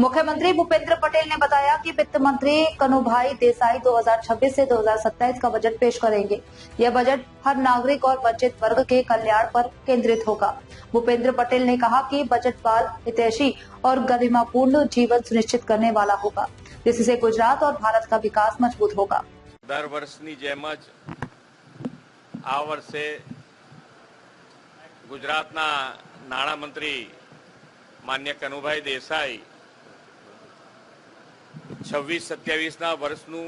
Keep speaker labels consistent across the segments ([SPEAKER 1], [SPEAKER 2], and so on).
[SPEAKER 1] मुख्यमंत्री भूपेंद्र पटेल ने बताया कि वित्त मंत्री कनुभाई देसाई 2026 से 2027 का बजट पेश करेंगे। यह बजट हर नागरिक और वंचित वर्ग के कल्याण पर केंद्रित होगा। भूपेंद्र पटेल ने कहा कि बजट बाल हितैषी और गरिमापूर्ण जीवन सुनिश्चित करने वाला होगा, जिससे गुजरात और भारत का विकास मजबूत होगा।
[SPEAKER 2] दर वर्षनी जेम ज आ वर्षे गुजरातना नाणामंत्री मान्य कनुभाई देसाई 26-27 वर्षનું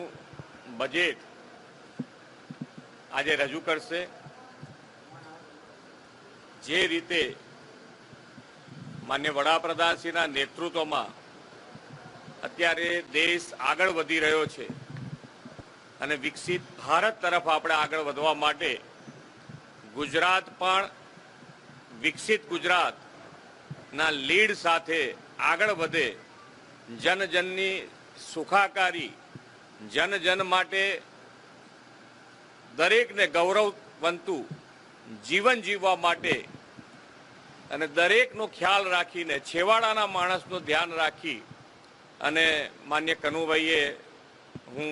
[SPEAKER 2] બજેટ આજે રજૂ કરશે। જે રીતે માન્ય વડાપ્રધાનશ્રીના નેતૃત્વમાં અત્યારે દેશ આગળ વધી રહ્યો છે અને વિકસિત ભારત તરફ આપણે આગળ વધવા માટે ગુજરાત પણ વિકસિત ગુજરાતના લીડ સાથે આગળ વધે, જન જનની સુખાકારી, જન જન માટે દરેકને ગૌરવવંતું જીવન જીવવા માટે અને દરેકનો ખ્યાલ રાખીને છેવાડાના માણસનું ધ્યાન રાખી અને માન્ય કનુભાઈએ, હું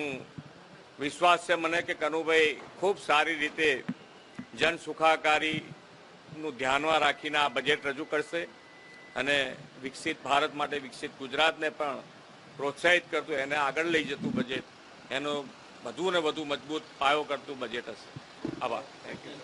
[SPEAKER 2] વિશ્વાસ છે મને કે કનુભાઈ ખૂબ સારી રીતે જન સુખાકારીનું ધ્યાનમાં રાખીને આ બજેટ રજૂ કરશે અને વિકસિત ભારત માટે વિકસિત ગુજરાતને પણ પ્રોત્સાહિત કરતું, એને આગળ લઈ જતું બજેટ, એનો વધુ ને વધુ મજબૂત પાયો કરતું બજેટ હશે। આભાર, થેન્ક યુ।